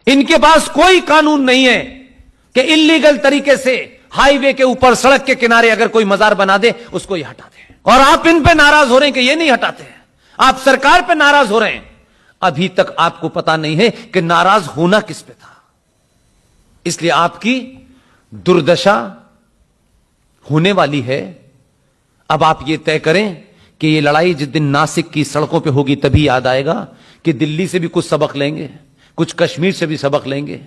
इनके पास कोई कानून नहीं है कि इल्लीगल तरीके से हाईवे के ऊपर सड़क के किनारे अगर कोई मजार बना दे उसको ये हटा दे। और आप इन पे नाराज हो रहे हैं कि ये नहीं हटाते, आप सरकार पे नाराज हो रहे हैं। अभी तक आपको पता नहीं है कि नाराज होना किस पे था। इसलिए आपकी दुर्दशा होने वाली है। अब आप ये तय करें कि ये लड़ाई जिस दिन नासिक की सड़कों पे होगी तभी याद आएगा कि दिल्ली से भी कुछ सबक लेंगे, कुछ कश्मीर से भी सबक लेंगे,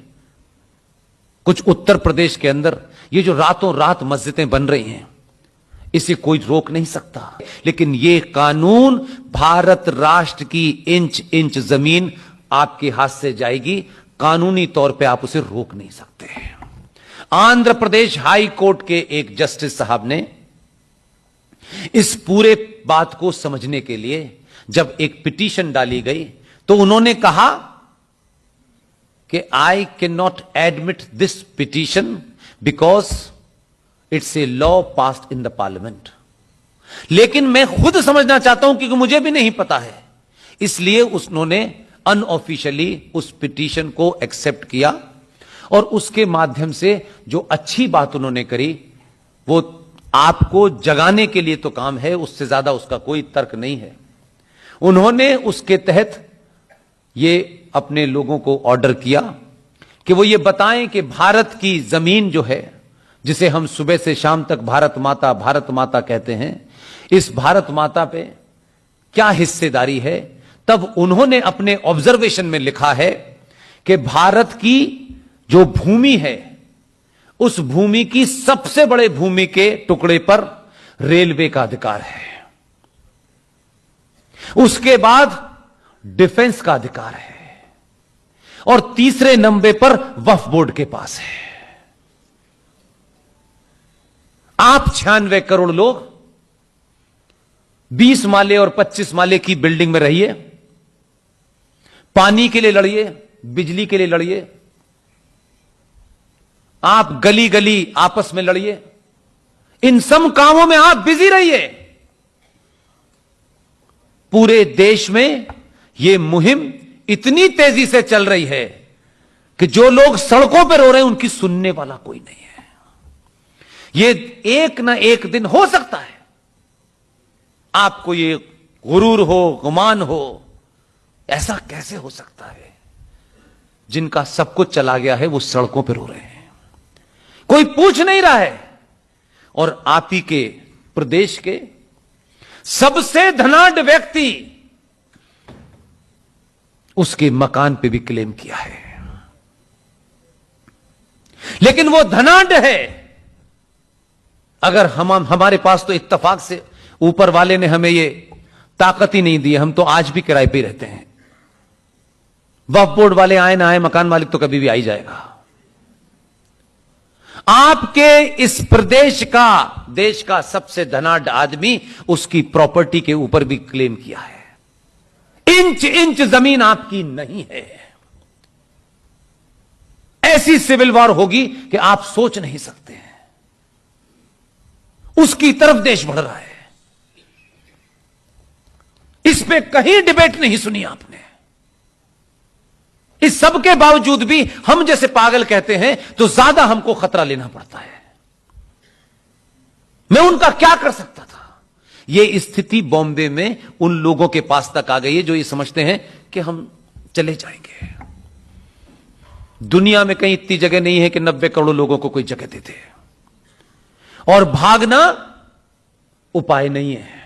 कुछ उत्तर प्रदेश के अंदर ये जो रातों रात मस्जिदें बन रही हैं इसे कोई रोक नहीं सकता। लेकिन ये कानून भारत राष्ट्र की इंच इंच जमीन आपके हाथ से जाएगी, कानूनी तौर पे आप उसे रोक नहीं सकते। आंध्र प्रदेश हाई कोर्ट के एक जस्टिस साहब ने इस पूरे बात को समझने के लिए जब एक पिटीशन डाली गई तो उन्होंने कहा कि I can not admit this petition because it's a law passed in the parliament. लेकिन मैं खुद समझना चाहता हूं क्योंकि मुझे भी नहीं पता है, इसलिए उन्होंने अनऑफिशियली उस पिटीशन को एक्सेप्ट किया और उसके माध्यम से जो अच्छी बात उन्होंने करी वो आपको जगाने के लिए तो काम है, उससे ज्यादा उसका कोई तर्क नहीं है। उन्होंने उसके तहत ये अपने लोगों को ऑर्डर किया कि वो ये बताएं कि भारत की जमीन जो है जिसे हम सुबह से शाम तक भारत माता कहते हैं, इस भारत माता पे क्या हिस्सेदारी है। तब उन्होंने अपने ऑब्जर्वेशन में लिखा है कि भारत की जो भूमि है उस भूमि की सबसे बड़े भूमि के टुकड़े पर रेलवे का अधिकार है, उसके बाद डिफेंस का अधिकार है और तीसरे नंबर पर वक्फ बोर्ड के पास है। आप 96 करोड़ लोग 20 माले और 25 माले की बिल्डिंग में रहिए, पानी के लिए लड़िए, बिजली के लिए लड़िए, आप गली गली आपस में लड़िए, इन सब कामों में आप बिजी रहिए। पूरे देश में यह मुहिम इतनी तेजी से चल रही है कि जो लोग सड़कों पर रो रहे हैं उनकी सुनने वाला कोई नहीं है। ये एक ना एक दिन हो सकता है आपको ये गुरूर हो, गुमान हो, ऐसा कैसे हो सकता है जिनका सब कुछ चला गया है वो सड़कों पर रो रहे हैं, कोई पूछ नहीं रहा है। और आप ही के प्रदेश के सबसे धनाढ्य व्यक्ति उसके मकान पे भी क्लेम किया है, लेकिन वो धनाढ्य है। अगर हमारे पास तो इत्तेफाक से ऊपर वाले ने हमें ये ताकत ही नहीं दी, हम तो आज भी किराए पे रहते हैं। वक्फ बोर्ड वाले आए ना आए, मकान मालिक तो कभी भी आ ही जाएगा। आपके इस प्रदेश का, देश का सबसे धनाढ्य आदमी उसकी प्रॉपर्टी के ऊपर भी क्लेम किया है। इंच इंच जमीन आपकी नहीं है। ऐसी सिविल वॉर होगी कि आप सोच नहीं सकते हैं। उसकी तरफ देश बढ़ रहा है। इस पे कहीं डिबेट नहीं सुनी आपने। इस सब के बावजूद भी हम जैसे पागल कहते हैं तो ज्यादा हमको खतरा लेना पड़ता है। मैं उनका क्या कर सकता था। यह स्थिति बॉम्बे में उन लोगों के पास तक आ गई है जो ये समझते हैं कि हम चले जाएंगे। दुनिया में कहीं इतनी जगह नहीं है कि 90 करोड़ लोगों को कोई जगह दे दे। और भागना उपाय नहीं है।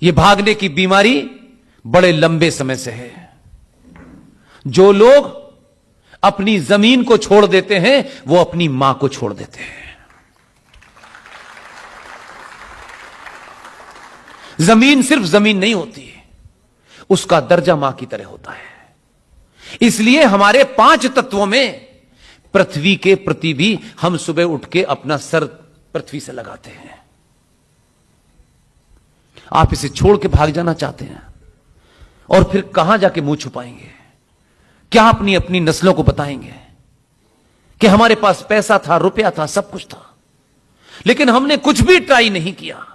यह भागने की बीमारी बड़े लंबे समय से है। जो लोग अपनी जमीन को छोड़ देते हैं वो अपनी मां को छोड़ देते हैं। जमीन सिर्फ जमीन नहीं होती है, उसका दर्जा मां की तरह होता है। इसलिए हमारे 5 तत्वों में पृथ्वी के प्रति भी हम सुबह उठ के अपना सर पृथ्वी से लगाते हैं। आप इसे छोड़ के भाग जाना चाहते हैं और फिर कहां जाके मुंह छुपाएंगे? क्या अपनी अपनी नस्लों को बताएंगे कि हमारे पास पैसा था, रुपया था, सब कुछ था, लेकिन हमने कुछ भी ट्राई नहीं किया।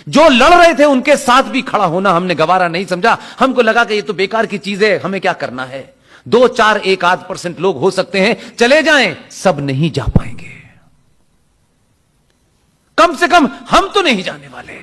जो लड़ रहे थे उनके साथ भी खड़ा होना हमने गवारा नहीं समझा। हमको लगा कि ये तो बेकार की चीज है, हमें क्या करना है। 2, 4, 1 आध % लोग हो सकते हैं चले जाएं, सब नहीं जा पाएंगे। कम से कम हम तो नहीं जाने वाले।